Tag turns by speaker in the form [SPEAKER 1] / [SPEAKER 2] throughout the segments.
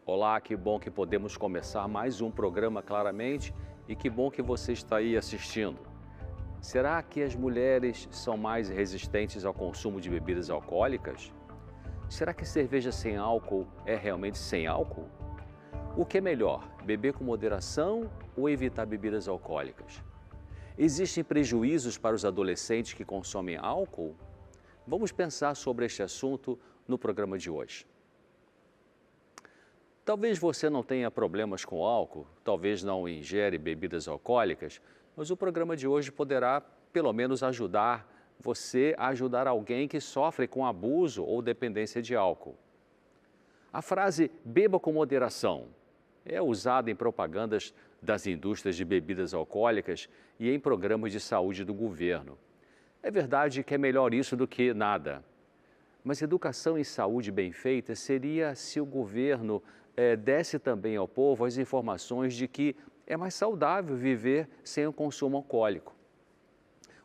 [SPEAKER 1] Olá, que bom que podemos começar mais um programa Claramente e que bom que você está aí assistindo. Será que as mulheres são mais resistentes ao consumo de bebidas alcoólicas? Será que cerveja sem álcool é realmente sem álcool? O que é melhor, beber com moderação ou evitar bebidas alcoólicas? Existem prejuízos para os adolescentes que consomem álcool? Vamos pensar sobre este assunto no programa de hoje. Talvez você não tenha problemas com álcool, talvez não ingere bebidas alcoólicas, mas o programa de hoje poderá, pelo menos, ajudar você a ajudar alguém que sofre com abuso ou dependência de álcool. A frase "beba com moderação" é usada em propagandas das indústrias de bebidas alcoólicas e em programas de saúde do governo. É verdade que é melhor isso do que nada. Mas educação em saúde bem feita seria se o governo desse também ao povo as informações de que é mais saudável viver sem o consumo alcoólico.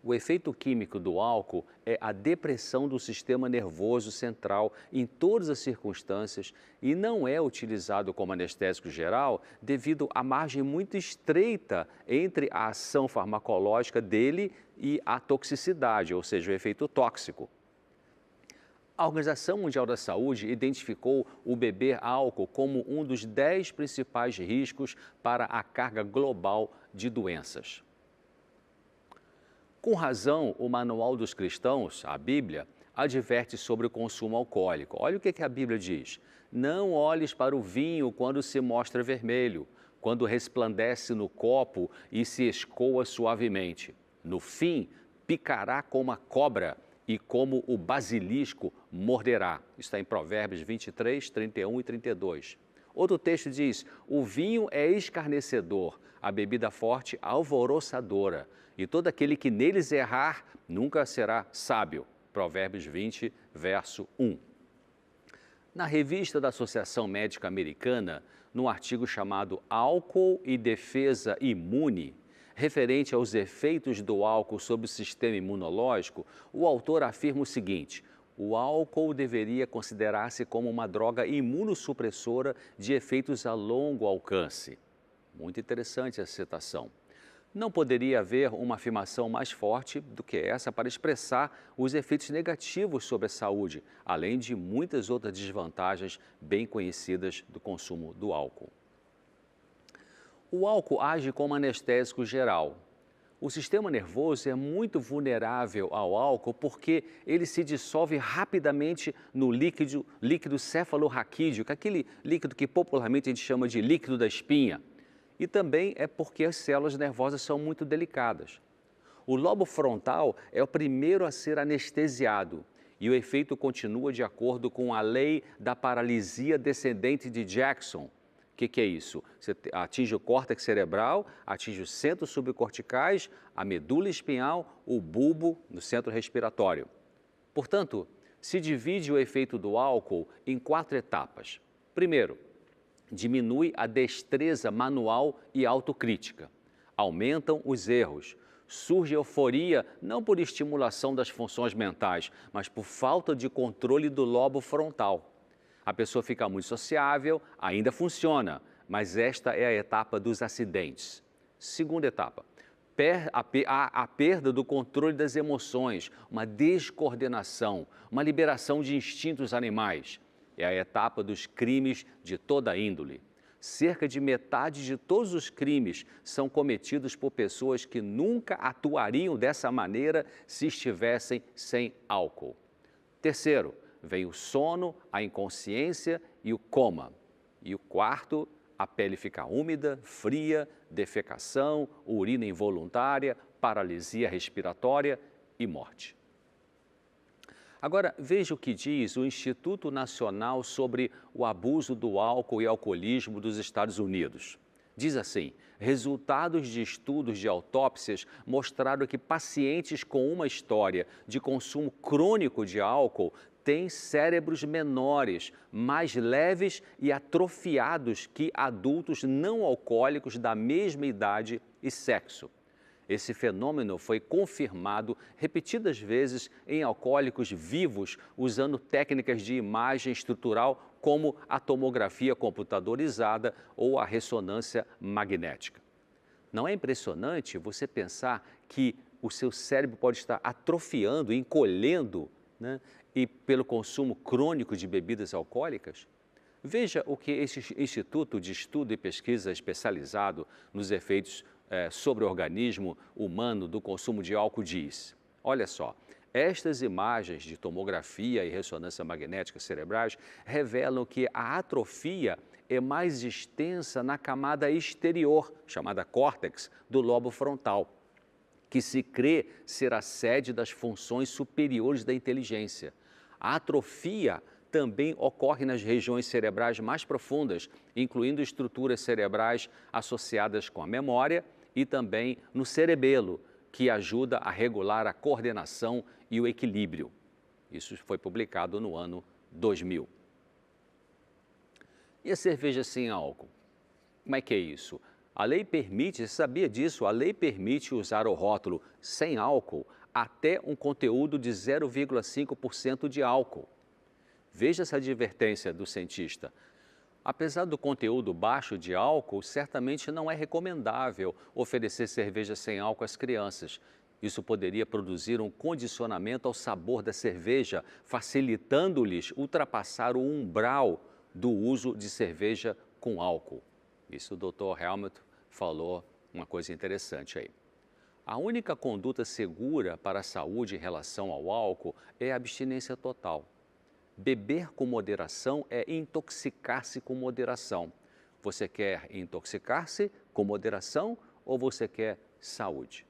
[SPEAKER 1] O efeito químico do álcool é a depressão do sistema nervoso central em todas as circunstâncias e não é utilizado como anestésico geral devido à margem muito estreita entre a ação farmacológica dele e a toxicidade, ou seja, o efeito tóxico. A Organização Mundial da Saúde identificou o beber álcool como um dos 10 principais riscos para a carga global de doenças. Com razão, o Manual dos Cristãos, a Bíblia, adverte sobre o consumo alcoólico. Olha o que a Bíblia diz: não olhes para o vinho quando se mostra vermelho, quando resplandece no copo e se escoa suavemente. No fim, picará como a cobra e como o basilisco morderá. Está em Provérbios 23, 31 e 32. Outro texto diz: o vinho é escarnecedor, a bebida forte alvoroçadora, e todo aquele que neles errar nunca será sábio. Provérbios 20, verso 1. Na revista da Associação Médica Americana, no artigo chamado Álcool e Defesa Imune, referente aos efeitos do álcool sobre o sistema imunológico, o autor afirma o seguinte: o álcool deveria considerar-se como uma droga imunossupressora de efeitos a longo alcance. Muito interessante essa citação. Não poderia haver uma afirmação mais forte do que essa para expressar os efeitos negativos sobre a saúde, além de muitas outras desvantagens bem conhecidas do consumo do álcool. O álcool age como anestésico geral. O sistema nervoso é muito vulnerável ao álcool porque ele se dissolve rapidamente no líquido cefalorraquídeo, que é aquele líquido que popularmente a gente chama de líquido da espinha. E também é porque as células nervosas são muito delicadas. O lobo frontal é o primeiro a ser anestesiado e o efeito continua de acordo com a lei da paralisia descendente de Jackson. O que é isso? Você atinge o córtex cerebral, atinge os centros subcorticais, a medula espinhal, o bulbo no centro respiratório. Portanto, se divide o efeito do álcool em 4 etapas. Primeiro, diminui a destreza manual e autocrítica. Aumentam os erros. Surge euforia não por estimulação das funções mentais, mas por falta de controle do lobo frontal. A pessoa fica muito sociável, ainda funciona, mas esta é a etapa dos acidentes. Segunda etapa, a perda do controle das emoções, uma descoordenação, uma liberação de instintos animais. É a etapa dos crimes de toda índole. Cerca de metade de todos os crimes são cometidos por pessoas que nunca atuariam dessa maneira se estivessem sem álcool. Terceiro, vem o sono, a inconsciência e o coma. E o quarto, a pele fica úmida, fria, defecação, urina involuntária, paralisia respiratória e morte. Agora, veja o que diz o Instituto Nacional sobre o Abuso do Álcool e Alcoolismo dos Estados Unidos. Diz assim: resultados de estudos de autópsias mostraram que pacientes com uma história de consumo crônico de álcool têm cérebros menores, mais leves e atrofiados que adultos não alcoólicos da mesma idade e sexo. Esse fenômeno foi confirmado repetidas vezes em alcoólicos vivos usando técnicas de imagem estrutural como a tomografia computadorizada ou a ressonância magnética. Não é impressionante você pensar que o seu cérebro pode estar atrofiando, encolhendo, né, e pelo consumo crônico de bebidas alcoólicas? Veja o que esse Instituto de Estudo e Pesquisa especializado nos efeitos sobre o organismo humano do consumo de álcool diz. Olha só, estas imagens de tomografia e ressonância magnética cerebrais revelam que a atrofia é mais extensa na camada exterior, chamada córtex, do lobo frontal, que se crê ser a sede das funções superiores da inteligência. A atrofia também ocorre nas regiões cerebrais mais profundas, incluindo estruturas cerebrais associadas com a memória e também no cerebelo, que ajuda a regular a coordenação e o equilíbrio. Isso foi publicado no ano 2000. E a cerveja sem álcool? Como é que é isso? A lei permite, você sabia disso? A lei permite usar o rótulo sem álcool até um conteúdo de 0,5% de álcool. Veja essa advertência do cientista. Apesar do conteúdo baixo de álcool, certamente não é recomendável oferecer cerveja sem álcool às crianças. Isso poderia produzir um condicionamento ao sabor da cerveja, facilitando-lhes ultrapassar o umbral do uso de cerveja com álcool. Isso o Dr. Helmut falou uma coisa interessante aí. A única conduta segura para a saúde em relação ao álcool é a abstinência total. Beber com moderação é intoxicar-se com moderação. Você quer intoxicar-se com moderação ou você quer saúde?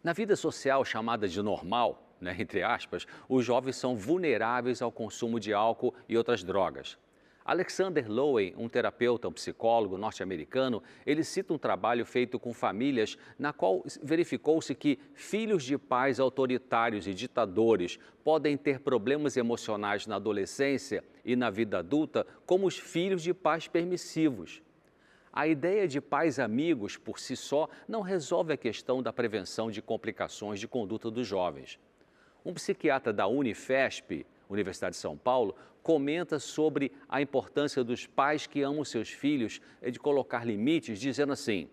[SPEAKER 1] Na vida social chamada de normal, entre aspas, os jovens são vulneráveis ao consumo de álcool e outras drogas. Alexander Lowen, um terapeuta, um psicólogo norte-americano, ele cita um trabalho feito com famílias na qual verificou-se que filhos de pais autoritários e ditadores podem ter problemas emocionais na adolescência e na vida adulta como os filhos de pais permissivos. A ideia de pais amigos por si só não resolve a questão da prevenção de complicações de conduta dos jovens. Um psiquiatra da Unifesp, Universidade de São Paulo, comenta sobre a importância dos pais que amam seus filhos de colocar limites, dizendo assim: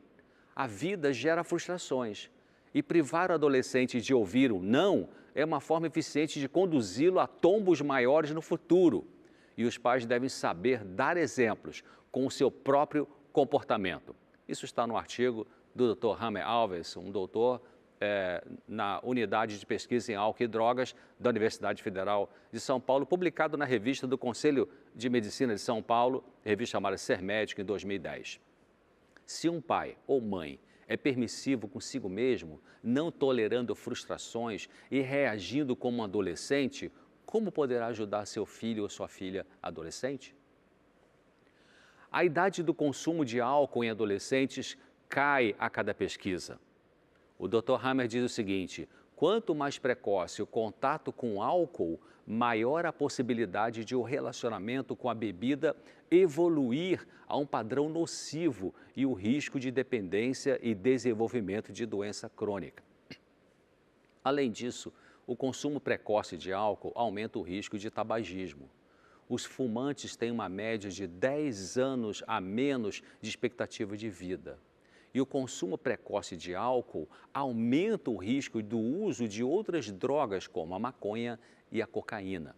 [SPEAKER 1] a vida gera frustrações e privar o adolescente de ouvir o não é uma forma eficiente de conduzi-lo a tombos maiores no futuro. E os pais devem saber dar exemplos com o seu próprio comportamento. Isso está no artigo do Dr. Hammer Alves, um doutor na Unidade de Pesquisa em Álcool e Drogas da Universidade Federal de São Paulo, publicado na revista do Conselho de Medicina de São Paulo, revista chamada Ser Médico, em 2010. Se um pai ou mãe é permissivo consigo mesmo, não tolerando frustrações e reagindo como um adolescente, como poderá ajudar seu filho ou sua filha adolescente? A idade do consumo de álcool em adolescentes cai a cada pesquisa. O Dr. Hammer diz o seguinte: quanto mais precoce o contato com álcool, maior a possibilidade de o relacionamento com a bebida evoluir a um padrão nocivo e o risco de dependência e desenvolvimento de doença crônica. Além disso, o consumo precoce de álcool aumenta o risco de tabagismo. Os fumantes têm uma média de 10 anos a menos de expectativa de vida. E o consumo precoce de álcool aumenta o risco do uso de outras drogas, como a maconha e a cocaína.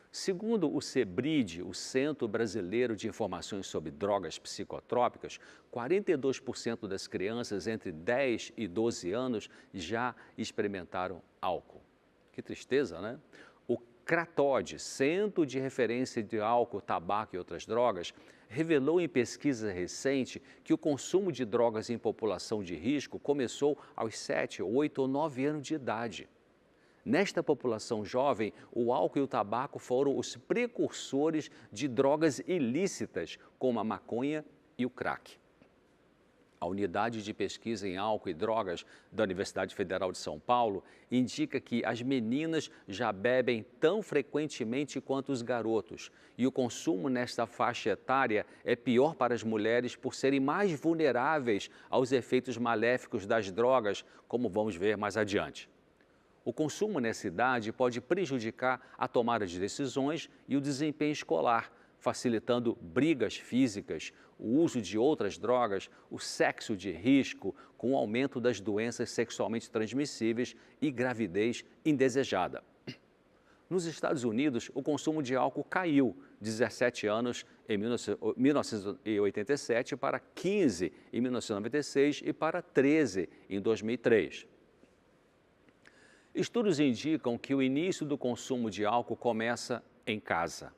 [SPEAKER 1] Segundo o CEBRID, o Centro Brasileiro de Informações sobre Drogas Psicotrópicas, 42% das crianças entre 10 e 12 anos já experimentaram álcool. Que tristeza, né? O CRATOD, Centro de Referência de Álcool, Tabaco e Outras Drogas, revelou em pesquisa recente que o consumo de drogas em população de risco começou aos 7, 8 ou 9 anos de idade. Nesta população jovem, o álcool e o tabaco foram os precursores de drogas ilícitas, como a maconha e o crack. A Unidade de Pesquisa em Álcool e Drogas da Universidade Federal de São Paulo indica que as meninas já bebem tão frequentemente quanto os garotos e o consumo nesta faixa etária é pior para as mulheres por serem mais vulneráveis aos efeitos maléficos das drogas, como vamos ver mais adiante. O consumo nessa idade pode prejudicar a tomada de decisões e o desempenho escolar, facilitando brigas físicas, o uso de outras drogas, o sexo de risco, com o aumento das doenças sexualmente transmissíveis e gravidez indesejada. Nos Estados Unidos, o consumo de álcool caiu de 17 anos em 1987 para 15 em 1996 e para 13 em 2003. Estudos indicam que o início do consumo de álcool começa em casa.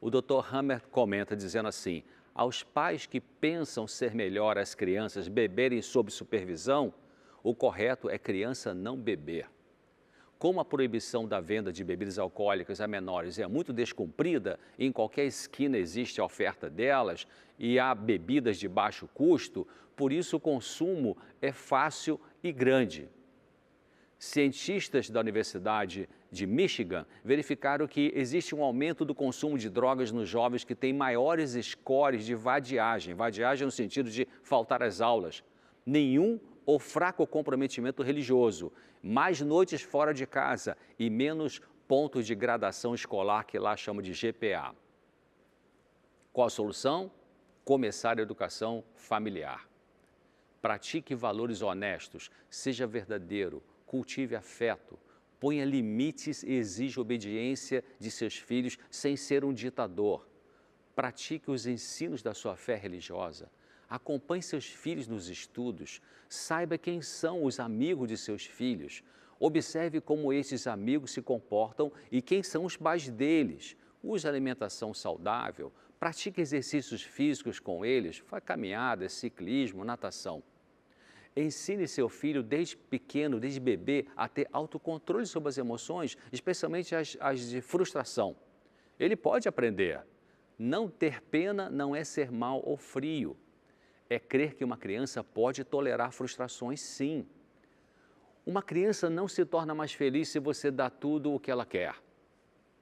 [SPEAKER 1] O Dr. Hammer comenta dizendo assim: aos pais que pensam ser melhor as crianças beberem sob supervisão, o correto é criança não beber. Como a proibição da venda de bebidas alcoólicas a menores é muito descumprida, em qualquer esquina existe a oferta delas e há bebidas de baixo custo, por isso o consumo é fácil e grande. Cientistas da Universidade de Michigan verificaram que existe um aumento do consumo de drogas nos jovens que têm maiores scores de vadiagem no sentido de faltar às aulas, nenhum ou fraco comprometimento religioso, mais noites fora de casa e menos pontos de gradação escolar, que lá chamam de GPA. Qual a solução? Começar a educação familiar. Pratique valores honestos, seja verdadeiro, cultive afeto, ponha limites e exija obediência de seus filhos sem ser um ditador. Pratique os ensinos da sua fé religiosa. Acompanhe seus filhos nos estudos. Saiba quem são os amigos de seus filhos. Observe como esses amigos se comportam e quem são os pais deles. Use alimentação saudável. Pratique exercícios físicos com eles, faça caminhadas, ciclismo, natação. Ensine seu filho desde pequeno, desde bebê, a ter autocontrole sobre as emoções, especialmente as de frustração. Ele pode aprender. Não ter pena não é ser mau ou frio. É crer que uma criança pode tolerar frustrações, sim. Uma criança não se torna mais feliz se você dá tudo o que ela quer.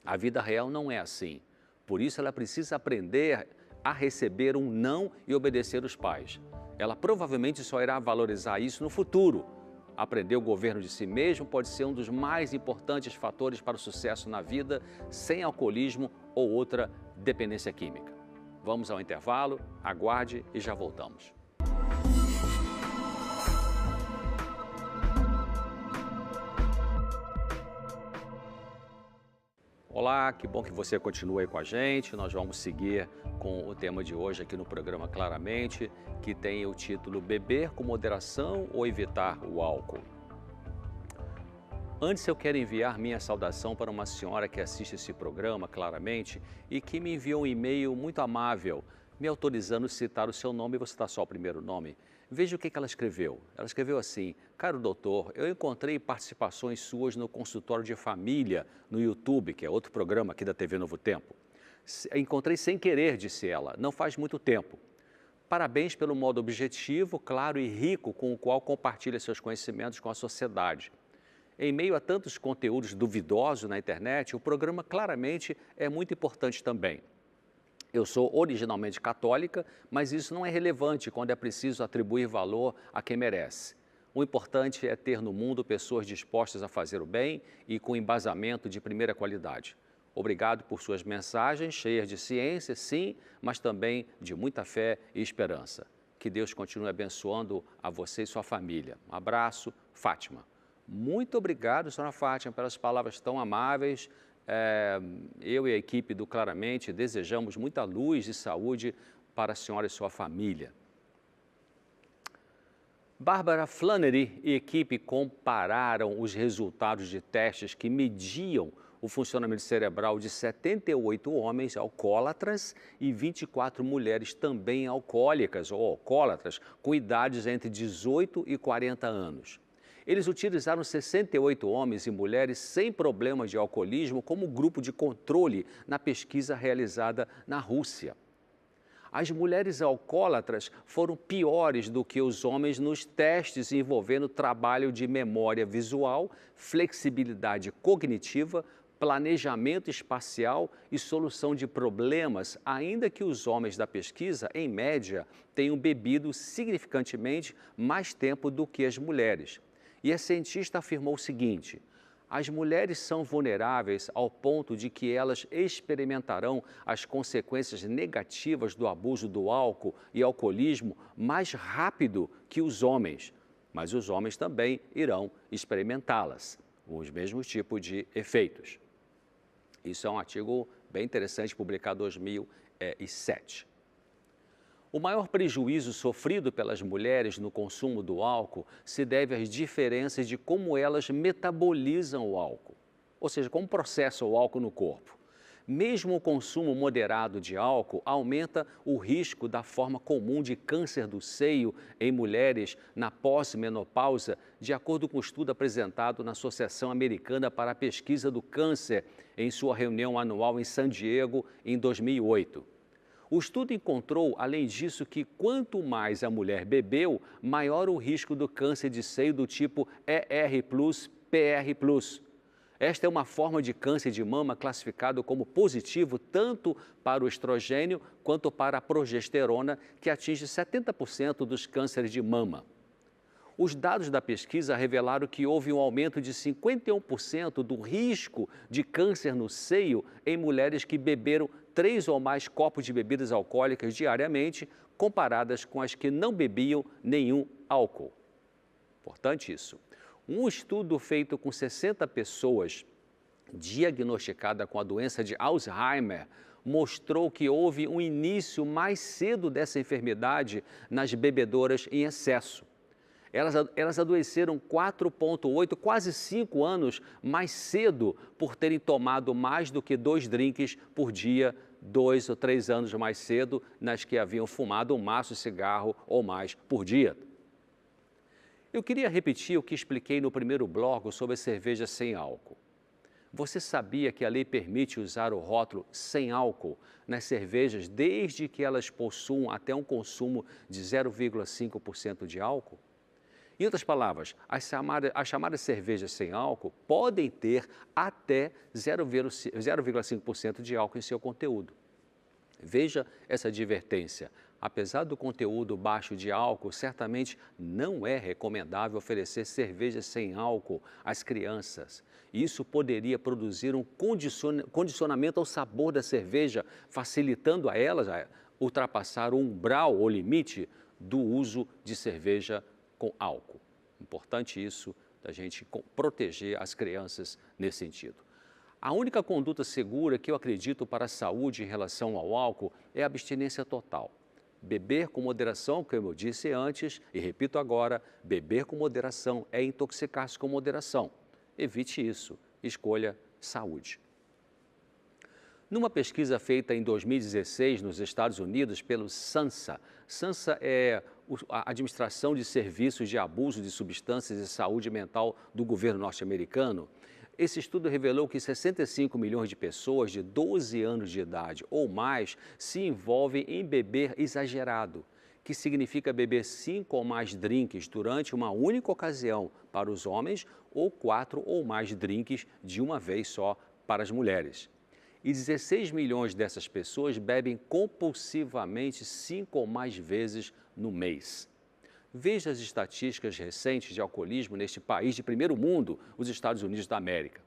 [SPEAKER 1] A vida real não é assim. Por isso, ela precisa aprender a receber um não e obedecer os pais. Ela provavelmente só irá valorizar isso no futuro. Aprender o governo de si mesmo pode ser um dos mais importantes fatores para o sucesso na vida, sem alcoolismo ou outra dependência química. Vamos ao intervalo, aguarde e já voltamos. Olá, que bom que você continua aí com a gente. Nós vamos seguir com o tema de hoje aqui no programa Claramente, que tem o título Beber com moderação ou evitar o álcool. Antes eu quero enviar minha saudação para uma senhora que assiste esse programa Claramente e que me enviou um e-mail muito amável, me autorizando a citar o seu nome e vou citar só o primeiro nome. Veja o que ela escreveu. Ela escreveu assim: caro doutor, eu encontrei participações suas no consultório de família no YouTube, que é outro programa aqui da TV Novo Tempo. Encontrei sem querer, disse ela, não faz muito tempo. Parabéns pelo modo objetivo, claro e rico com o qual compartilha seus conhecimentos com a sociedade. Em meio a tantos conteúdos duvidosos na internet, o programa Claramente é muito importante também. Eu sou originalmente católica, mas isso não é relevante quando é preciso atribuir valor a quem merece. O importante é ter no mundo pessoas dispostas a fazer o bem e com embasamento de primeira qualidade. Obrigado por suas mensagens cheias de ciência, sim, mas também de muita fé e esperança. Que Deus continue abençoando a você e sua família. Um abraço, Fátima. Muito obrigado, senhora Fátima, pelas palavras tão amáveis. Eu e a equipe do Claramente desejamos muita luz e saúde para a senhora e sua família. Bárbara Flannery e equipe compararam os resultados de testes que mediam o funcionamento cerebral de 78 homens alcoólatras e 24 mulheres também alcoólicas ou alcoólatras com idades entre 18 e 40 anos. Eles utilizaram 68 homens e mulheres sem problemas de alcoolismo como grupo de controle na pesquisa realizada na Rússia. As mulheres alcoólatras foram piores do que os homens nos testes envolvendo trabalho de memória visual, flexibilidade cognitiva, planejamento espacial e solução de problemas, ainda que os homens da pesquisa, em média, tenham bebido significantemente mais tempo do que as mulheres. E a cientista afirmou o seguinte: As mulheres são vulneráveis ao ponto de que elas experimentarão as consequências negativas do abuso do álcool e alcoolismo mais rápido que os homens, mas os homens também irão experimentá-las, os mesmos tipos de efeitos. Isso é um artigo bem interessante, publicado em 2007. O maior prejuízo sofrido pelas mulheres no consumo do álcool se deve às diferenças de como elas metabolizam o álcool, ou seja, como processam o álcool no corpo. Mesmo o consumo moderado de álcool aumenta o risco da forma comum de câncer do seio em mulheres na pós-menopausa, de acordo com o estudo apresentado na Associação Americana para a Pesquisa do Câncer em sua reunião anual em San Diego em 2008. O estudo encontrou, além disso, que quanto mais a mulher bebeu, maior o risco do câncer de seio do tipo ER+, PR+. Esta é uma forma de câncer de mama classificado como positivo tanto para o estrogênio quanto para a progesterona, que atinge 70% dos cânceres de mama. Os dados da pesquisa revelaram que houve um aumento de 51% do risco de câncer no seio em mulheres que beberam 3 ou mais copos de bebidas alcoólicas diariamente, comparadas com as que não bebiam nenhum álcool. Importante isso. Um estudo feito com 60 pessoas diagnosticadas com a doença de Alzheimer mostrou que houve um início mais cedo dessa enfermidade nas bebedoras em excesso. Elas adoeceram 4,8, quase 5 anos mais cedo por terem tomado mais do que 2 drinks por dia, 2 ou 3 anos mais cedo nas que haviam fumado um maço de cigarro ou mais por dia. Eu queria repetir o que expliquei no primeiro bloco sobre a cerveja sem álcool. Você sabia que a lei permite usar o rótulo sem álcool nas cervejas desde que elas possuam até um consumo de 0,5% de álcool? Em outras palavras, as chamadas cervejas sem álcool podem ter até 0,5% de álcool em seu conteúdo. Veja essa advertência. Apesar do conteúdo baixo de álcool, certamente não é recomendável oferecer cervejas sem álcool às crianças. Isso poderia produzir um condicionamento ao sabor da cerveja, facilitando a elas a ultrapassar o umbral ou limite do uso de cerveja com álcool. Importante isso, da gente proteger as crianças nesse sentido. A única conduta segura que eu acredito para a saúde em relação ao álcool é a abstinência total. Beber com moderação, como eu disse antes, e repito agora, beber com moderação é intoxicar-se com moderação. Evite isso, escolha saúde. Numa pesquisa feita em 2016 nos Estados Unidos pelo SANSA, SANSA é a Administração de Serviços de Abuso de Substâncias e Saúde Mental do governo norte-americano, esse estudo revelou que 65 milhões de pessoas de 12 anos de idade ou mais se envolvem em beber exagerado, que significa beber 5 ou mais drinks durante uma única ocasião para os homens ou 4 ou mais drinks de uma vez só para as mulheres. E 16 milhões dessas pessoas bebem compulsivamente 5 ou mais vezes no mês. Veja as estatísticas recentes de alcoolismo neste país de primeiro mundo, os Estados Unidos da América.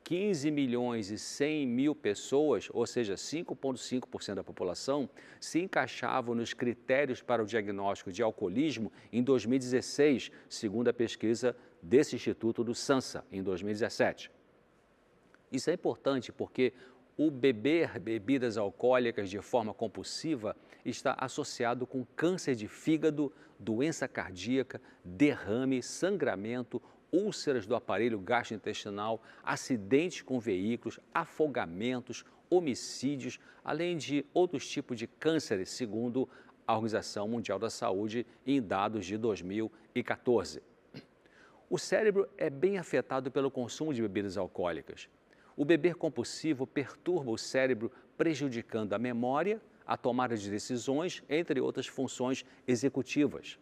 [SPEAKER 1] 15 milhões e 100 mil pessoas, ou seja, 5,5% da população, se encaixavam nos critérios para o diagnóstico de alcoolismo em 2016, segundo a pesquisa desse Instituto do SANSA, em 2017. Isso é importante porque o beber bebidas alcoólicas de forma compulsiva está associado com câncer de fígado, doença cardíaca, derrame, sangramento, úlceras do aparelho gastrointestinal, acidentes com veículos, afogamentos, homicídios, além de outros tipos de cânceres, segundo a Organização Mundial da Saúde em dados de 2014. O cérebro é bem afetado pelo consumo de bebidas alcoólicas. O beber compulsivo perturba o cérebro, prejudicando a memória, a tomada de decisões, entre outras funções executivas.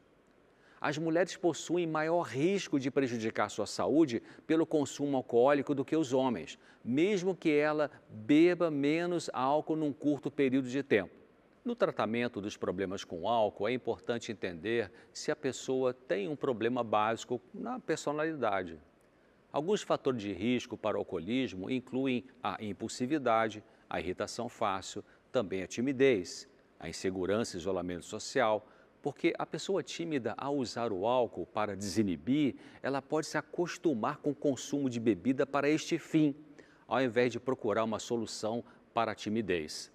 [SPEAKER 1] As mulheres possuem maior risco de prejudicar sua saúde pelo consumo alcoólico do que os homens, mesmo que ela beba menos álcool num curto período de tempo. No tratamento dos problemas com álcool, é importante entender se a pessoa tem um problema básico na personalidade. Alguns fatores de risco para o alcoolismo incluem a impulsividade, a irritação fácil, também a timidez, a insegurança e isolamento social, porque a pessoa tímida, ao usar o álcool para desinibir, ela pode se acostumar com o consumo de bebida para este fim, ao invés de procurar uma solução para a timidez.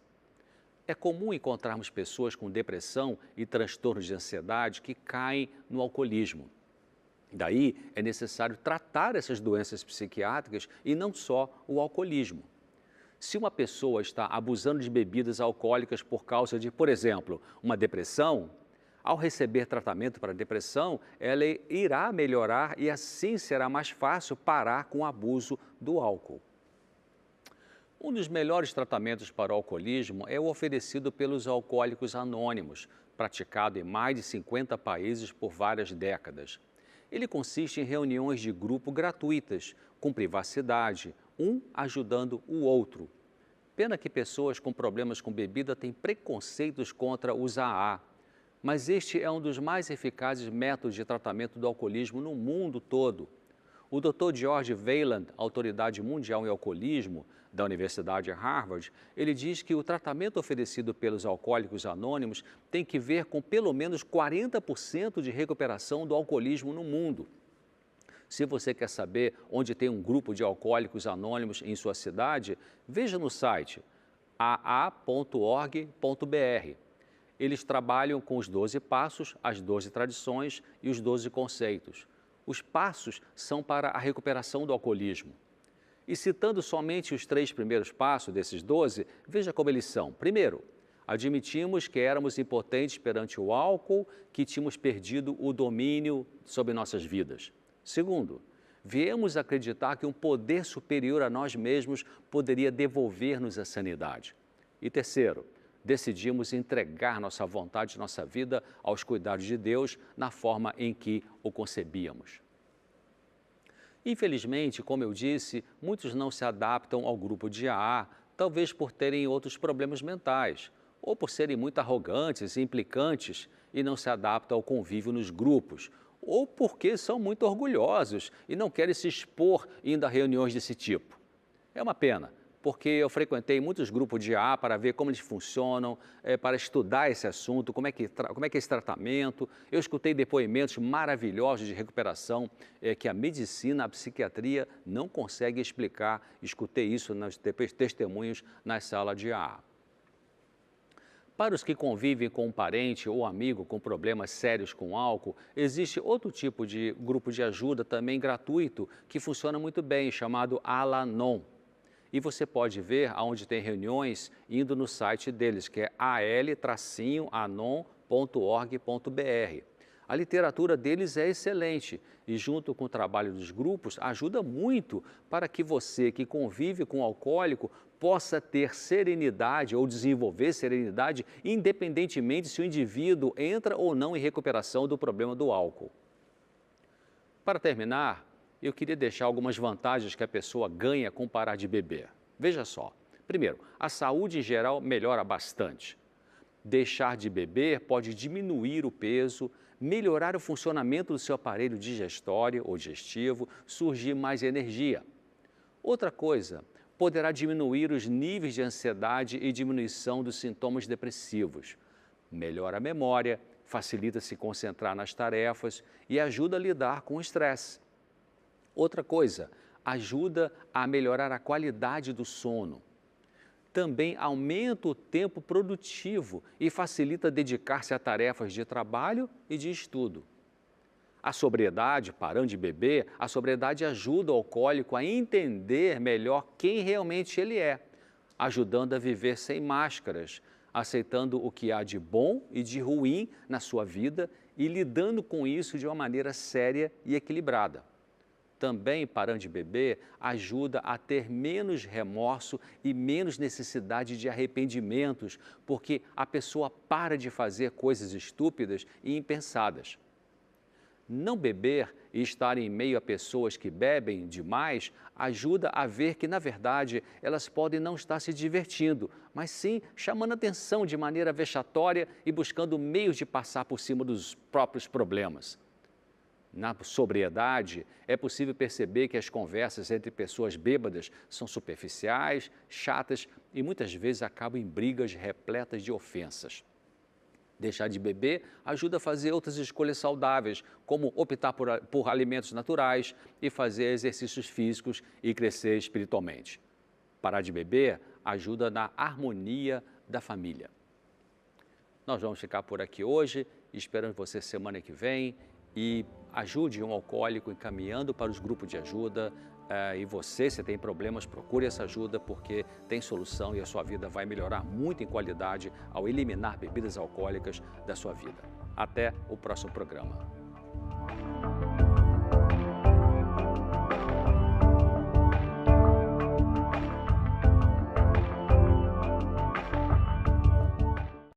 [SPEAKER 1] É comum encontrarmos pessoas com depressão e transtornos de ansiedade que caem no alcoolismo. Daí é necessário tratar essas doenças psiquiátricas e não só o alcoolismo. Se uma pessoa está abusando de bebidas alcoólicas por causa de, por exemplo, uma depressão, ao receber tratamento para depressão, ela irá melhorar e assim será mais fácil parar com o abuso do álcool. Um dos melhores tratamentos para o alcoolismo é o oferecido pelos Alcoólicos Anônimos, praticado em mais de 50 países por várias décadas. Ele consiste em reuniões de grupo gratuitas, com privacidade, um ajudando o outro. Pena que pessoas com problemas com bebida têm preconceitos contra os AA, mas este é um dos mais eficazes métodos de tratamento do alcoolismo no mundo todo. O Dr. George Weiland, autoridade mundial em alcoolismo da Universidade de Harvard, ele diz que o tratamento oferecido pelos Alcoólicos Anônimos tem que ver com pelo menos 40% de recuperação do alcoolismo no mundo. Se você quer saber onde tem um grupo de Alcoólicos Anônimos em sua cidade, veja no site aa.org.br. Eles trabalham com os 12 passos, as 12 tradições e os 12 conceitos. Os passos são para a recuperação do alcoolismo. E citando somente os 3 primeiros passos desses 12, veja como eles são. Primeiro, admitimos que éramos impotentes perante o álcool, que tínhamos perdido o domínio sobre nossas vidas. Segundo, viemos acreditar que um poder superior a nós mesmos poderia devolver-nos a sanidade. E terceiro, decidimos entregar nossa vontade, nossa vida aos cuidados de Deus na forma em que o concebíamos. Infelizmente, como eu disse, muitos não se adaptam ao grupo de AA, talvez por terem outros problemas mentais, ou por serem muito arrogantes e implicantes e não se adaptam ao convívio nos grupos, ou porque são muito orgulhosos e não querem se expor indo a reuniões desse tipo. É uma pena, porque eu frequentei muitos grupos de AA para ver como eles funcionam, para estudar esse assunto, como é que é esse tratamento. Eu escutei depoimentos maravilhosos de recuperação que a medicina, a psiquiatria não consegue explicar. Escutei isso nos testemunhos nas salas de AA. Para os que convivem com um parente ou amigo com problemas sérios com álcool, existe outro tipo de grupo de ajuda também gratuito que funciona muito bem, chamado Al-Anon. E você pode ver aonde tem reuniões indo no site deles, que é al-anon.org.br. A literatura deles é excelente e, junto com o trabalho dos grupos, ajuda muito para que você que convive com o alcoólico possa ter serenidade ou desenvolver serenidade, independentemente se o indivíduo entra ou não em recuperação do problema do álcool. Para terminar, eu queria deixar algumas vantagens que a pessoa ganha com parar de beber. Veja só. Primeiro, a saúde em geral melhora bastante. Deixar de beber pode diminuir o peso, melhorar o funcionamento do seu aparelho digestório ou digestivo, surgir mais energia. Outra coisa, poderá diminuir os níveis de ansiedade e diminuição dos sintomas depressivos. Melhora a memória, facilita se concentrar nas tarefas e ajuda a lidar com o estresse. Outra coisa, ajuda a melhorar a qualidade do sono. Também aumenta o tempo produtivo e facilita dedicar-se a tarefas de trabalho e de estudo. A sobriedade, parando de beber, a sobriedade ajuda o alcoólico a entender melhor quem realmente ele é, ajudando a viver sem máscaras, aceitando o que há de bom e de ruim na sua vida e lidando com isso de uma maneira séria e equilibrada. Também, parando de beber, ajuda a ter menos remorso e menos necessidade de arrependimentos, porque a pessoa para de fazer coisas estúpidas e impensadas. Não beber e estar em meio a pessoas que bebem demais ajuda a ver que, na verdade, elas podem não estar se divertindo, mas sim chamando atenção de maneira vexatória e buscando meios de passar por cima dos próprios problemas. Na sobriedade, é possível perceber que as conversas entre pessoas bêbadas são superficiais, chatas e muitas vezes acabam em brigas repletas de ofensas. Deixar de beber ajuda a fazer outras escolhas saudáveis, como optar por alimentos naturais e fazer exercícios físicos e crescer espiritualmente. Parar de beber ajuda na harmonia da família. Nós vamos ficar por aqui hoje, esperamos você semana que vem e ajude um alcoólico encaminhando para os grupos de ajuda. E você, se tem problemas, procure essa ajuda porque tem solução e a sua vida vai melhorar muito em qualidade ao eliminar bebidas alcoólicas da sua vida. Até o próximo programa.